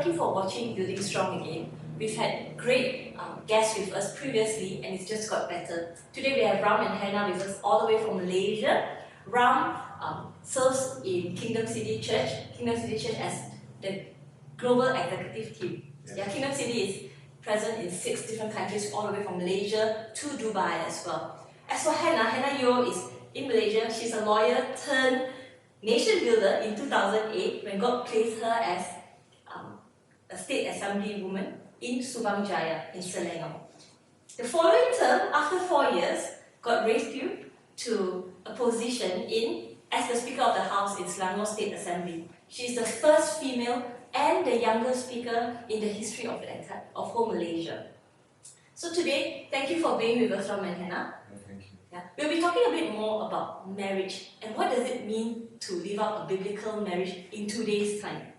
you for watching Building Strong again. We've had great guests with us previously and it's just got better. Today we have Ram and Hannah with us all the way from Malaysia. Ram serves in Kingdom City Church as the global executive team. Yeah, Kingdom City is present in 6 different countries all the way from Malaysia to Dubai as well. As for Hannah, Hannah Yeoh is in Malaysia. She's a lawyer turned nation builder in 2008 when God placed her as a state assembly woman in Subang Jaya in Selangor. The following term, after 4 years, God raised you to a position as the Speaker of the House in Selangor State Assembly. She is the first female and the youngest speaker in the history of whole Malaysia. So today, thank you for being with us, Ram and Hannah. Thank you. Yeah. We'll be talking a bit more about marriage and what does it mean to live out a biblical marriage in today's time.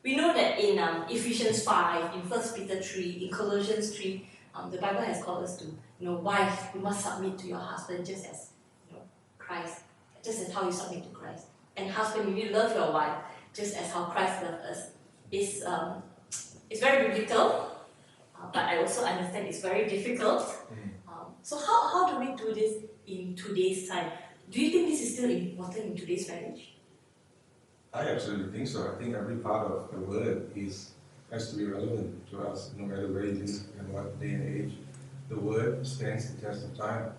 We know that in Ephesians 5, in 1 Peter 3, in Colossians 3, the Bible has called us to, wife, you must submit to your husband just as Christ, just as how you submit to Christ. And husband, you love your wife just as how Christ loved us. It's very biblical, but I also understand it's very difficult. So how do we do this in today's time? Do you think this is still important in today's marriage? I absolutely think so. I think every part of the word has to be relevant to us, no matter where it is and what day and age. The word stands the test of time.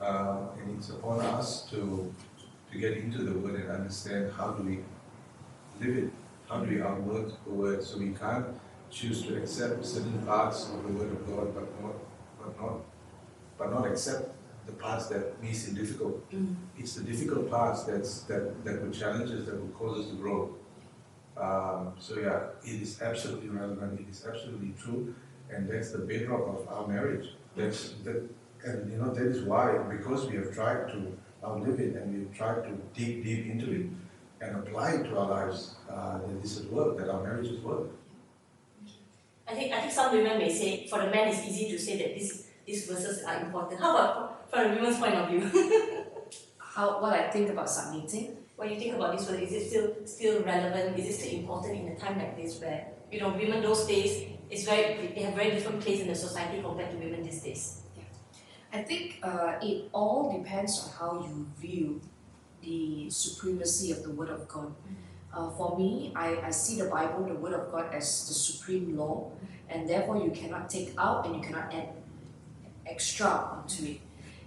And it's upon us to get into the word and understand how do we live it, how do we outwork the word. So we can't choose to accept certain parts of the word of God, but not accept the parts that we see difficult. It's the difficult parts that will challenge us, that will cause us to grow. So yeah, it is absolutely relevant, it is absolutely true, and that's the bedrock of our marriage. That is why, because we have tried to outlive it and we've tried to dig deep into it and apply it to our lives, that this has worked, that our marriages work. I think some women may say, for the men it's easy to say that these verses are important. How about from a women's point of view? What I think about submitting? What do you think about this word? Is it still relevant? Is it still important in a time like this where women those days they have very different place in the society compared to women these days? Yeah. I think it all depends on how you view the supremacy of the Word of God. For me, I see the Bible, the Word of God, as the supreme law, and therefore you cannot take out and you cannot add extra onto it.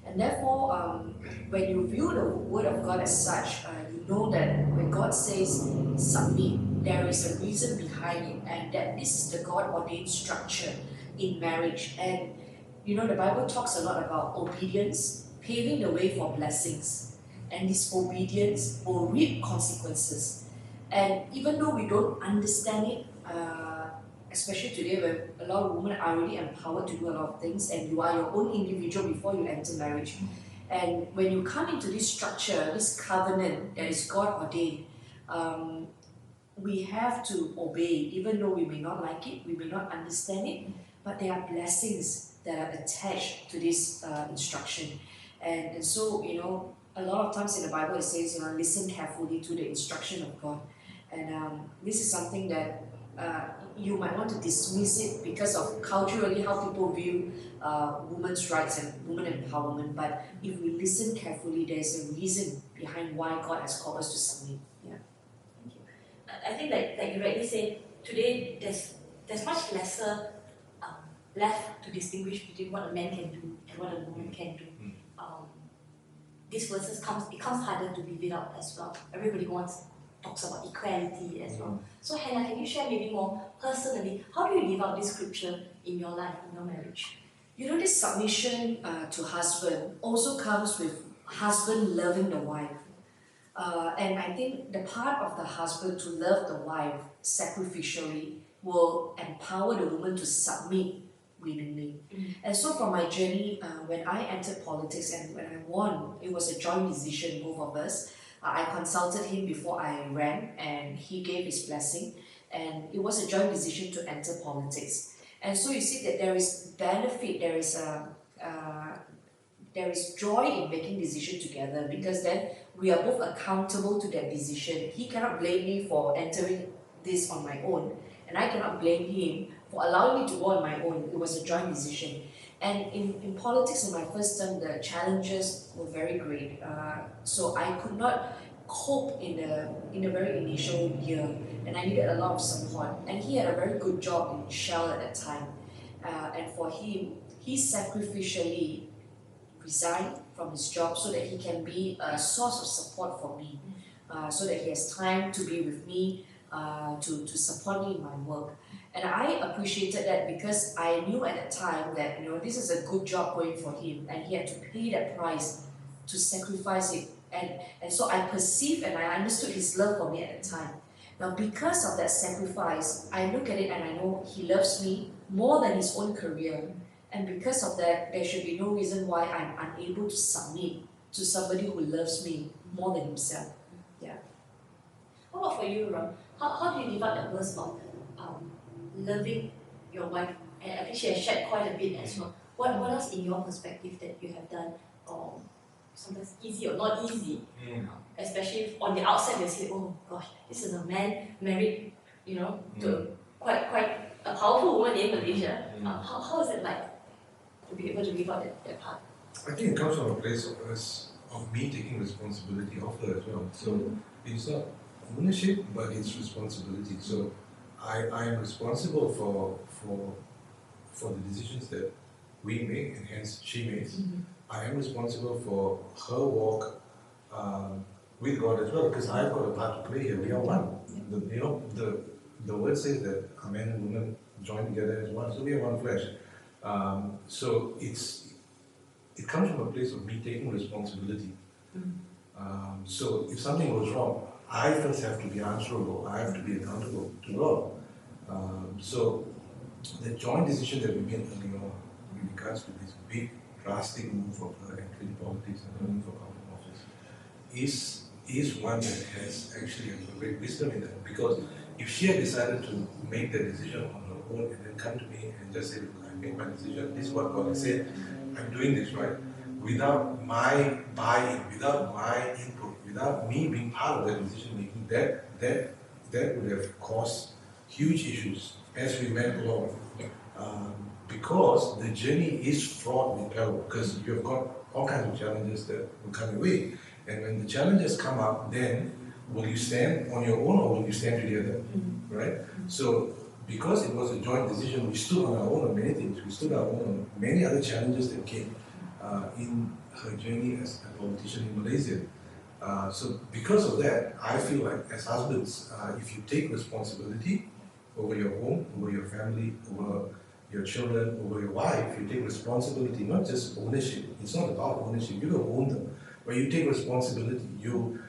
And therefore, when you view the Word of God as such, you know that when God says submit, there is a reason behind it, and that this is the God-ordained structure in marriage. And the Bible talks a lot about obedience, paving the way for blessings, and disobedience will reap consequences. And even though we don't understand it, especially today where a lot of women are really empowered to do a lot of things, and you are your own individual before you enter marriage. And when you come into this structure, this covenant that is God ordained, we have to obey, even though we may not like it, we may not understand it, but there are blessings that are attached to this instruction. And so, a lot of times in the Bible it says, listen carefully to the instruction of God. And this is something that you might want to dismiss it because of culturally how people view women's rights and women empowerment. But if we listen carefully, there's a reason behind why God has called us to submit. Yeah. Thank you. I think like you rightly said, today there's much lesser left to distinguish between what a man can do and what a woman can do. These verses becomes harder to live it out as well. Everybody talks about equality as well. So Hannah, can you share maybe more personally, how do you live out this scripture in your life, in your marriage? This submission to husband also comes with husband loving the wife. And I think the part of the husband to love the wife sacrificially will empower the woman to submit willingly. And so from my journey, when I entered politics and when I won, it was a joint decision, both of us. I consulted him before I ran and he gave his blessing, and it was a joint decision to enter politics. And so you see that there is benefit, there is joy in making decisions together, because then we are both accountable to that decision. He cannot blame me for entering this on my own, and I cannot blame him for allowing me to go on my own. It was a joint decision. And in politics in my first term, the challenges were very great. So I could not cope in the very initial year, and I needed a lot of support. And he had a very good job in Shell at that time. And for him, he sacrificially resigned from his job so that he can be a source of support for me, so that he has time to be with me, to support me in my work. And I appreciated that because I knew at that time that this is a good job going for him, and he had to pay that price to sacrifice it. And so I perceived and I understood his love for me at the time. Now, because of that sacrifice, I look at it and I know he loves me more than his own career. And because of that, there should be no reason why I'm unable to submit to somebody who loves me more than himself. Yeah. How about for you, Ram? How do you divide the verse of loving your wife? And I think she has shared quite a bit as well. What else in your perspective that you have done, sometimes easy or not easy? Especially on the outside, you say, oh gosh, this is a man married, to quite a powerful woman in Malaysia. How is it like to be able to give out that part? I think it comes from a place of me taking responsibility of her as well. So it's not ownership, but it's responsibility. So I am responsible for the decisions that we make, and hence she makes. I am responsible for her walk with God as well, because I've got a part to play here. We are one. The word says that a man and woman join together as one, so we are one flesh. So it comes from a place of me taking responsibility. So if something goes wrong, I first have to be answerable. I have to be accountable to God. So the joint decision that we made earlier on in regards to this big drastic move of her entering politics and running for public office is one that has actually a great wisdom in that. Because if she had decided to make that decision on her own and then come to me and just say, I made my decision, this is what God has said, I'm doing this, right? Without my buy-in, without my input, without me being part of that decision making, that would have caused huge issues as we went along. Because the journey is fraught with peril, because you've got all kinds of challenges that will come your way. And when the challenges come up, then will you stand on your own or will you stand together, right? So because it was a joint decision, we stood on our own on many things. We stood our own on many other challenges that came in her journey as a politician in Malaysia. So because of that, I feel like as husbands, if you take responsibility over your home, over your family, over your children, over your wife, you take responsibility, not just ownership. It's not about ownership. You don't own them, but you take responsibility. You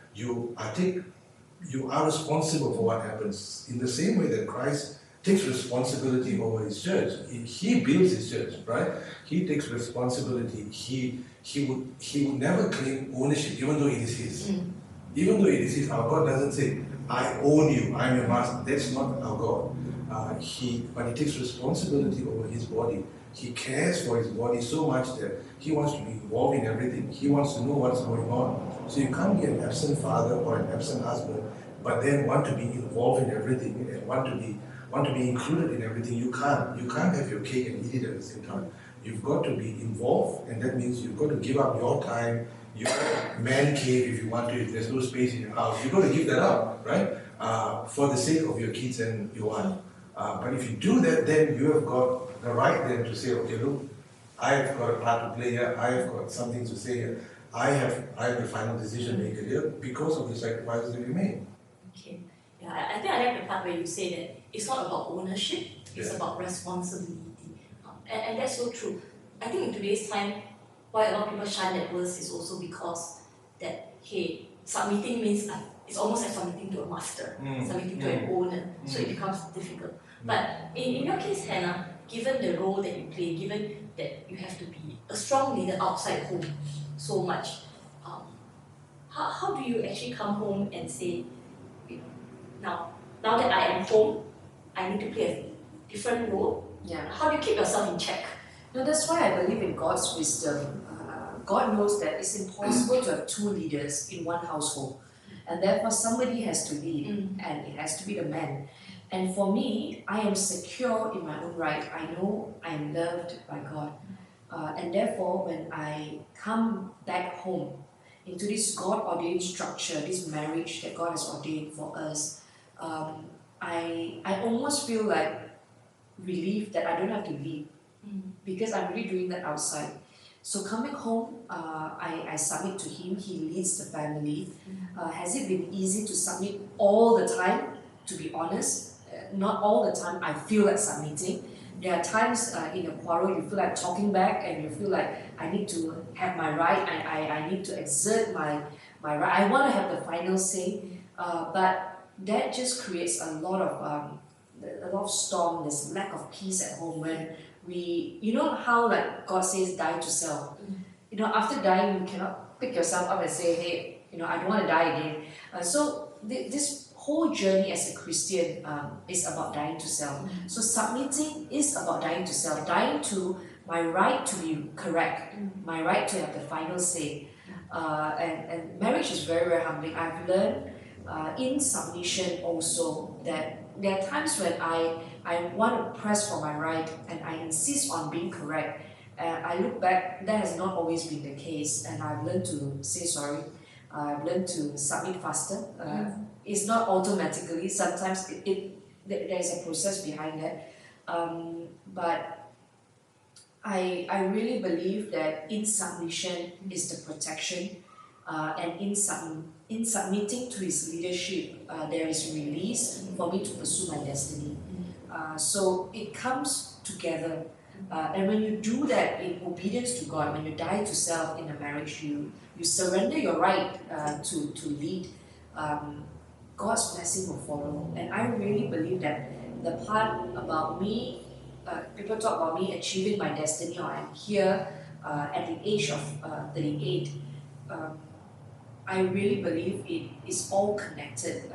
are responsible for what happens. In the same way that Christ takes responsibility over his church. He builds his church, right? He takes responsibility. He would never claim ownership, even though it is his. Even though it is his, our God doesn't say, I own you, I'm your master. That's not our God. But he takes responsibility over his body. He cares for his body so much that he wants to be involved in everything. He wants to know what's going on. So you can't be an absent father or an absent husband, but then want to be involved in everything and want to be included in everything. You can't. You can't have your cake and eat it at the same time. You've got to be involved, and that means you've got to give up your time, your man cave if you want to, if there's no space in your house. You've got to give that up, right? For the sake of your kids and your wife. But if you do that, then you have got the right then to say, okay, look, I've got a part to play here, I've got something to say here, I am the final decision maker here because of the sacrifices that we made. Okay. Yeah, I think I like the part where you say that it's not about ownership, it's about responsibility. And that's so true. I think in today's time, why a lot of people shine that verse is also because that, hey, submitting means it's almost like submitting to a master, submitting to an owner, so it becomes difficult. But in your case, Hannah, given the role that you play, given that you have to be a strong leader outside home so much, how do you actually come home and say, now that I am home, I need to play a different role? Yeah. How do you keep yourself in check? No, that's why I believe in God's wisdom. God knows that it's impossible to have two leaders in one household. And therefore somebody has to lead, and it has to be the man. And for me, I am secure in my own right. I know I am loved by God. And therefore, when I come back home into this God-ordained structure, this marriage that God has ordained for us, I almost feel like relief that I don't have to leave because I'm really doing that outside. So coming home, I submit to him. He leads the family. Has it been easy to submit all the time? To be honest, not all the time. I feel like submitting. There are times in a quarrel you feel like talking back, and you feel like I need to have my right. I need to exert my right. I want to have the final say, but that just creates a lot of storm. There's lack of peace at home when you know how like God says die to self. You know, after dying you cannot pick yourself up and say, hey, you know, I don't want to die again. So this whole journey as a Christian is about dying to self. So submitting is about dying to self, dying to my right to be correct, my right to have the final say. And marriage is very, very humbling. I've learned in submission also that there are times when I want to press for my right and I insist on being correct. I look back, that has not always been the case, and I've learned to say sorry. I've learned to submit faster. It's not automatically, sometimes there's a process behind that. But I really believe that in submission is the protection, and in submitting to his leadership, there is release for me to pursue my destiny. So it comes together. And when you do that in obedience to God, when you die to self in a marriage, you surrender your right to lead. God's blessing will follow. And I really believe that the part about me, people talk about me achieving my destiny, or I'm here at the age of 38. I really believe it is all connected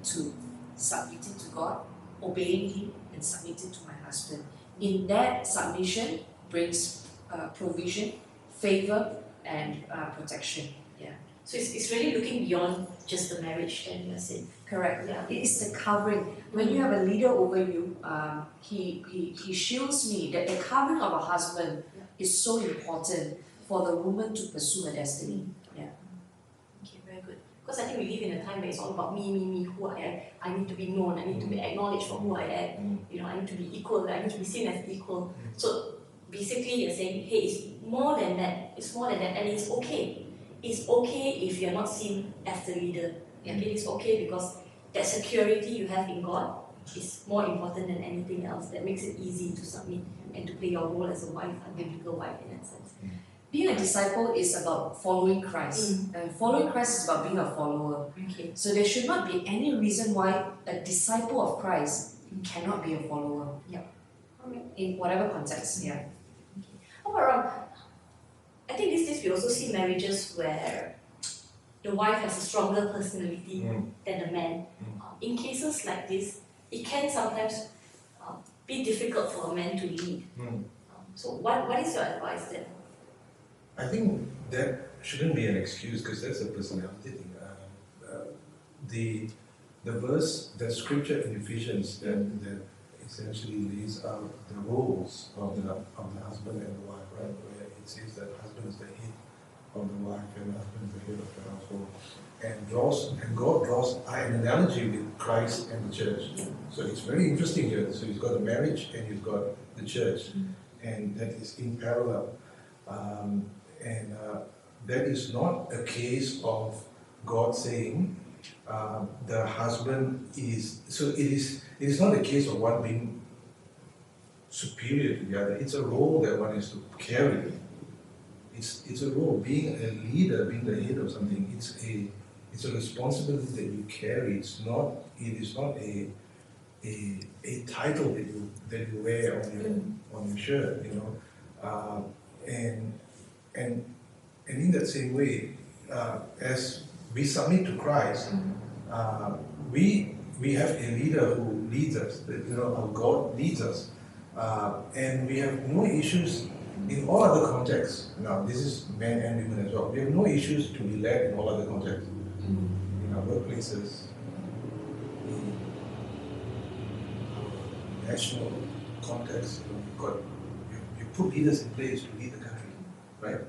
to submitting to God, obeying Him, and submitting to my husband. In that, submission brings provision, favor, and protection. Yeah. So it's really looking beyond just the marriage, then you're saying. Correct. Yeah. It is the covering. When you have a leader over you, he shields me. That the covering of a husband is so important for the woman to pursue her destiny. Yeah. Okay, very good. Because I think we live in a time where it's all about me, who I am. I need to be known. I need to be acknowledged for who I am. You know, I need to be equal. I need to be seen as equal. So basically, you're saying, hey, it's more than that. It's more than that, and it's okay. It's okay if you're not seen as the leader. Okay, it's okay because that security you have in God is more important than anything else. That makes it easy to submit and to play your role as a wife, a biblical wife in that sense. Being a disciple is about following Christ. And following Christ is about being a follower. Okay. So there should not be any reason why a disciple of Christ cannot be a follower. Yeah. In whatever context. Yeah. How about I think these days we also see marriages where the wife has a stronger personality than the man. In cases like this, it can sometimes be difficult for a man to lead. So what is your advice then? I think that shouldn't be an excuse because that's a personality thing. The verse, the scripture in Ephesians that essentially lays out the roles of the husband and the wife, right? Where it says that husband is the head of the wife and the husband is the head of the household. And God draws an analogy with Christ and the church. So it's very interesting here. So he's got a marriage and he's got the church, and that is in parallel. That is not a case of God saying the husband is. So it is not a case of one being superior to the other. It's a role that one is to carry. It's a role. Being a leader, being the head of something, it's a responsibility that you carry. It is not a title that you wear on your shirt, you know. And in that same way, as we submit to Christ, we have a leader who leads us. You know, our God leads us, and we have no issues in all other contexts. Now, this is men and women as well. We have no issues to be led in all other contexts. In our workplaces, national context, you put leaders in place to lead the country, right?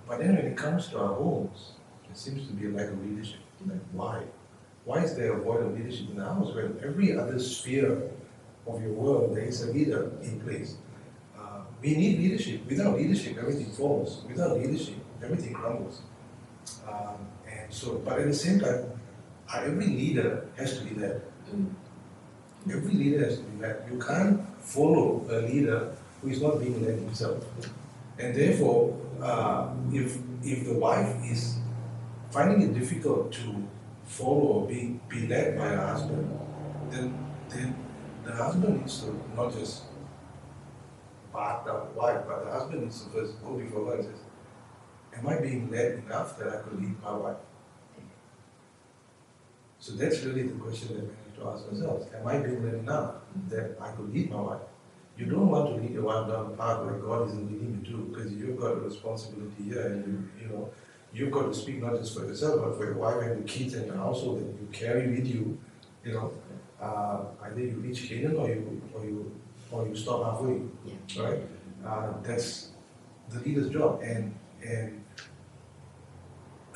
But then when it comes to our homes, there seems to be a lack of leadership. Like, why? Why is there a void of leadership in the house when every other sphere of your world there is a leader in place? We need leadership. Without leadership, everything falls. Without leadership, everything crumbles. But at the same time, every leader has to be led. Every leader has to be led. You can't follow a leader who is not being led himself. And therefore, if the wife is finding it difficult to follow or be led by her husband, then the husband needs to not just back up the wife, but the husband needs to first go before her and say, am I being led enough that I could lead my wife? So that's really the question that we have to ask ourselves. Am I being led enough that I could lead my wife? You don't want to lead your wife down the path where God isn't leading you to, because you've got a responsibility here, and you've got to speak not just for yourself, but for your wife and your kids and your household that you carry with you. Either you reach Canaan or you stop halfway, right? That's the leader's job, and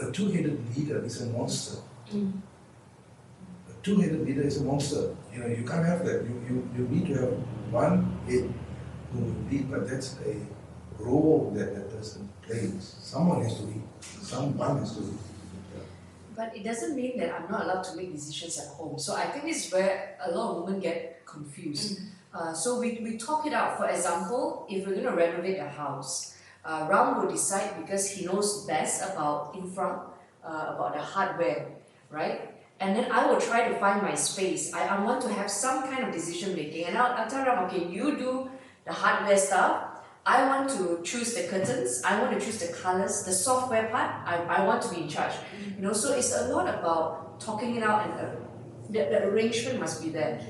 a two-headed leader is a monster. A two-headed leader is a monster. You can't have that. You need to have one head who will lead, but that's a role that person plays. Someone has to lead. Someone has to lead. But it doesn't mean that I'm not allowed to make decisions at home. So I think this is where a lot of women get confused. So we talk it out. For example, if we're going to renovate a house, Ram will decide because he knows best about infra, about the hardware, right? And then I will try to find my space. I want to have some kind of decision making. And I'll tell Ram, okay, you do the hardware stuff. I want to choose the curtains. I want to choose the colors. The software part, I want to be in charge. So it's a lot about talking it out, and the arrangement must be there.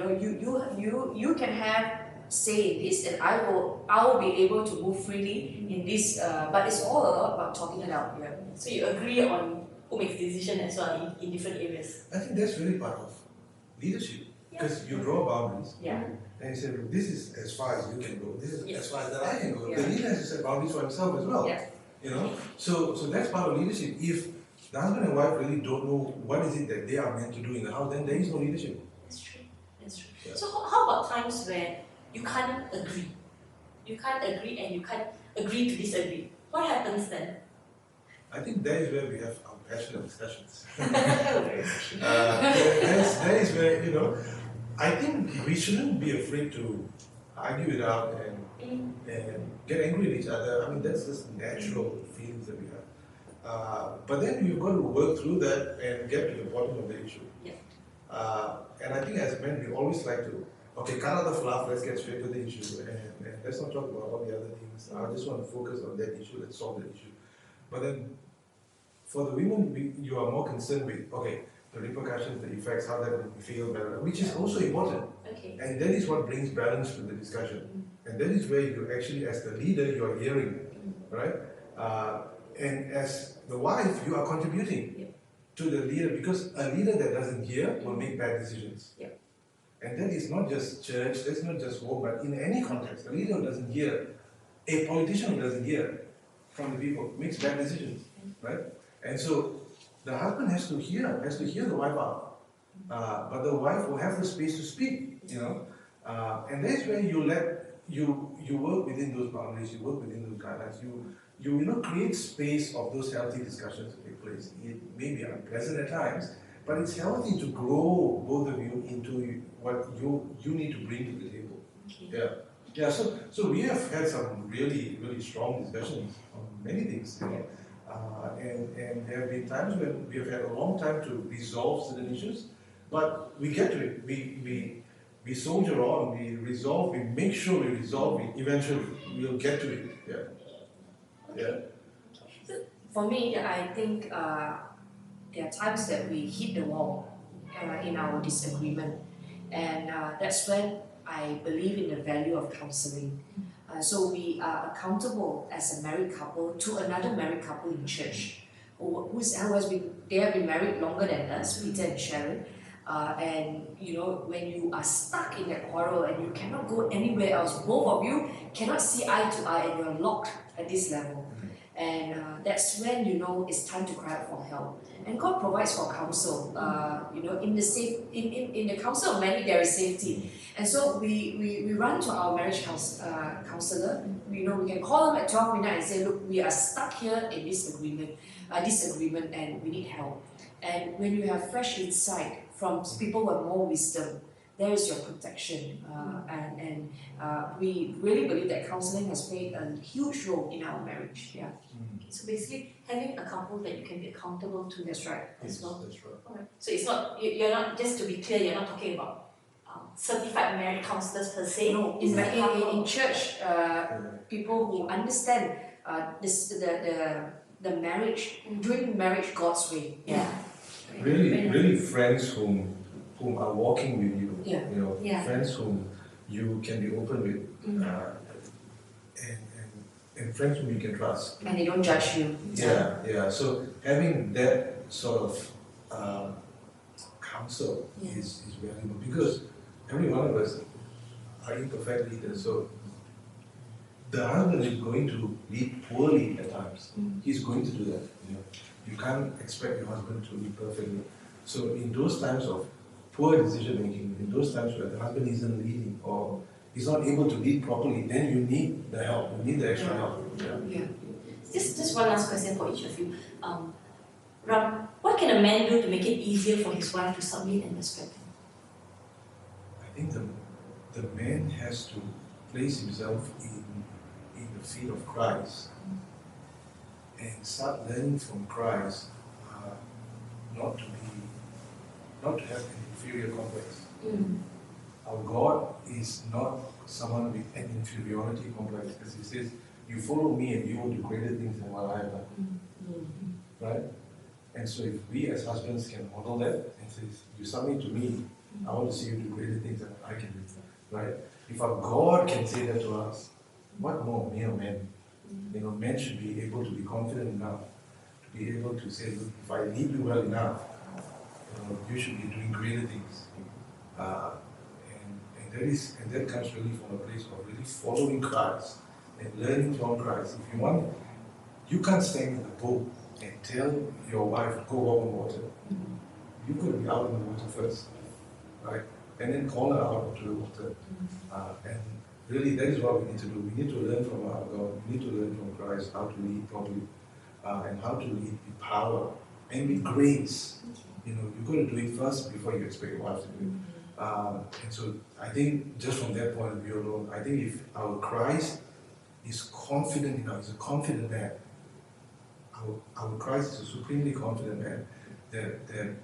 You can have say in this, and I will be able to move freely in this. But it's all a lot about talking it out. Yeah. So you agree on who makes decision as well in different areas. I think that's really part of leadership, because you draw boundaries. Yeah. And you say, look, this is as far as you can go. This is as far as that I can go. Yeah. The leader has to set boundaries for himself as well. Yeah. So that's part of leadership. If the husband and wife really don't know what is it that they are meant to do in the house, then there is no leadership. That's true. Yeah. So how about times where you can't agree? You can't agree and you can't agree to disagree. What happens then? I think that is where we have our passionate discussions. Very that is where, I think we shouldn't be afraid to argue it out and get angry at each other. I mean, that's just natural feelings that we have. But then you've got to work through that and get to the bottom of the issue. Yeah. And I think as men, we always like to, cut out the fluff, let's get straight to the issue, and let's not talk about all the other things. I just want to focus on that issue, let's solve that issue. But then, for the women, you are more concerned with, the repercussions, the effects, how that will feel better, which is also important. Okay. And that is what brings balance to the discussion. And that is where you actually, as the leader, you are hearing, right? And as the wife, you are contributing to the leader, because a leader that doesn't hear will make bad decisions. Yeah. And that is not just church, that's not just home, but in any context, a leader who doesn't hear, a politician who doesn't hear from the people makes bad decisions, right? And so the husband has to hear the wife out, but the wife will have the space to speak, and that's where you work within those boundaries, you work within those guidelines, you create space of those healthy discussions to take place. It may be unpleasant at times, but it's healthy to grow both of you into what you need to bring to the table. Okay. Yeah. So we have had some really, really strong discussions on many things. And there have been times when we have had a long time to resolve certain issues, but we get to it. We soldier on, we resolve, we make sure we resolve it. Eventually, we'll get to it. Yeah. For me, I think there are times that we hit the wall in our disagreement, and that's when I believe in the value of counseling. So we are accountable as a married couple to another married couple in church, who have been married longer than us, Peter and Sharon. And when you are stuck in that quarrel and you cannot go anywhere else, both of you cannot see eye to eye and you're locked at this level. And that's when it's time to cry out for help. And God provides for counsel. In the counsel of many there is safety. And so we run to our marriage counselor. We can call them at 12 midnight and say, look, we are stuck here in disagreement, and we need help. And when you have fresh insight from people with more wisdom, there is your protection. And we really believe that counseling has played a huge role in our marriage. Yeah. So basically, having a couple that you can be accountable to. That's right. As well. That's right. Alright. So it's not, you're not, just to be clear, you're not talking about certified marriage counselors per se. No, in church, people who understand the marriage, doing marriage God's way. Yeah. Really friends whom are walking with you. Yeah. Friends whom you can be open with, and friends whom you can trust. And they don't judge you. Yeah. So having that sort of counsel is valuable, because every one of us are imperfect leaders. So the husband is going to lead poorly at times. He's going to do that. You can't expect your husband to lead perfectly. So in those times of poor decision making, in those times where the husband isn't leading or is not able to lead properly, then you need the help. You need the extra help. Yeah. Just one last question for each of you. Ram, what can a man do to make it easier for his wife to submit and respect him? I think the man has to place himself in the feet of Christ and start learning from Christ, not to have an inferior complex. Our God is not someone with an inferiority complex, as He says, you follow me and you will do greater things than what I have done. Right? And so if we as husbands can model that and say, you submit to me, I want to see you do greater things than I can do. Right? If our God can say that to us, what more mere men? Men should be able to be confident enough to be able to say, look, if I lead you well enough, you should be doing greater things. And that comes really from a place of really following Christ and learning from Christ. If you want, you can't stand in the boat and tell your wife, go walk on water. You could be out in the water first, right? And then call her out to the water. And really, that is what we need to do. We need to learn from our God. We need to learn from Christ how to lead properly, and how to lead with power and with grace. You've got to do it first before you expect your wife to do it. And so I think just from that point of view alone, I think if our Christ is confident enough, he's a confident man. Our Christ is a supremely confident man that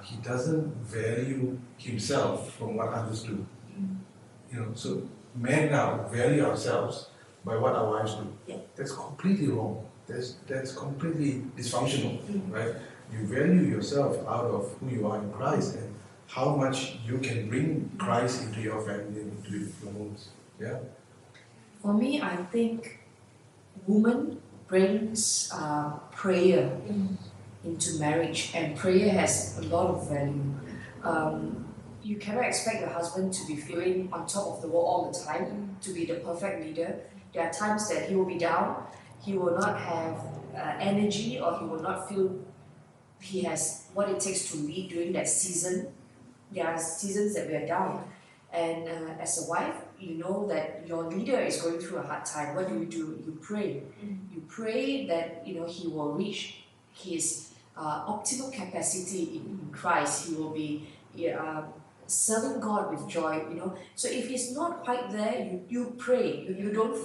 he doesn't value himself from what others do. So men now value ourselves by what our wives do. Yeah. That's completely wrong. That's completely dysfunctional, right? You value yourself out of who you are in Christ and how much you can bring Christ into your family and into your homes. Yeah. For me, I think woman brings prayer into marriage, and prayer has a lot of value. You cannot expect your husband to be feeling on top of the world all the time, to be the perfect leader. There are times that he will be down, he will not have energy, or he will not feel he has what it takes to lead during that season. There are seasons that we are down. And as a wife, you know that your leader is going through a hard time. What do? You pray. You pray that he will reach his optimal capacity in Christ. He will be serving God with joy. So if he's not quite there, you pray. You don't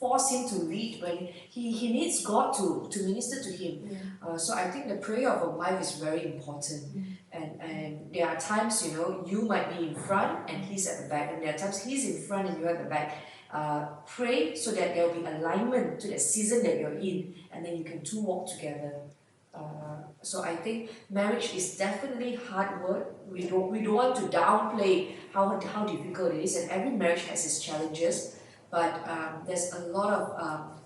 force him to lead when he needs God to minister to him. So I think the prayer of a wife is very important. And there are times, you might be in front and he's at the back, and there are times he's in front and you're at the back. Pray so that there will be alignment to the season that you're in, and then you can two walk together. So I think marriage is definitely hard work. We don't want to downplay how difficult it is, and every marriage has its challenges. But there's a lot of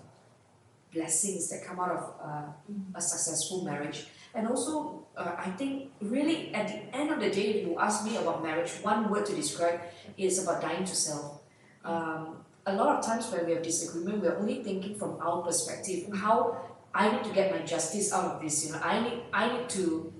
blessings that come out of a successful marriage. And also, I think really at the end of the day, if you ask me about marriage, one word to describe is about dying to self. A lot of times when we have disagreement, we're only thinking from our perspective, how I need to get my justice out of this. You know, I need to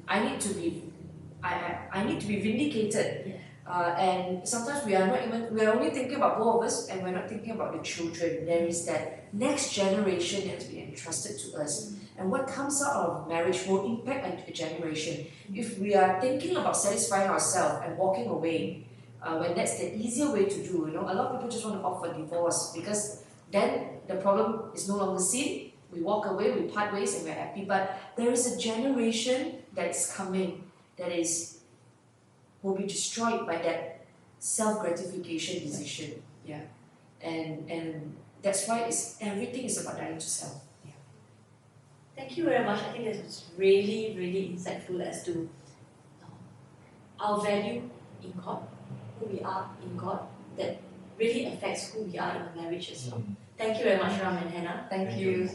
be vindicated. And sometimes we are only thinking about both of us, and we're not thinking about the children. There is that next generation that has been entrusted to us, and what comes out of marriage will impact a generation. If we are thinking about satisfying ourselves and walking away, when that's the easier way to do, you know, a lot of people just want to opt for divorce because then the problem is no longer seen. We walk away, we part ways, and we're happy. But there is a generation that is coming that will be destroyed by that self-gratification decision. Yeah, and that's why everything is about dying to self. Yeah. Thank you very much. I think that was really, really insightful as to our value in God, who we are in God, that really affects who we are in a marriage as well. Thank you very much, Ram and Hannah. Thank you.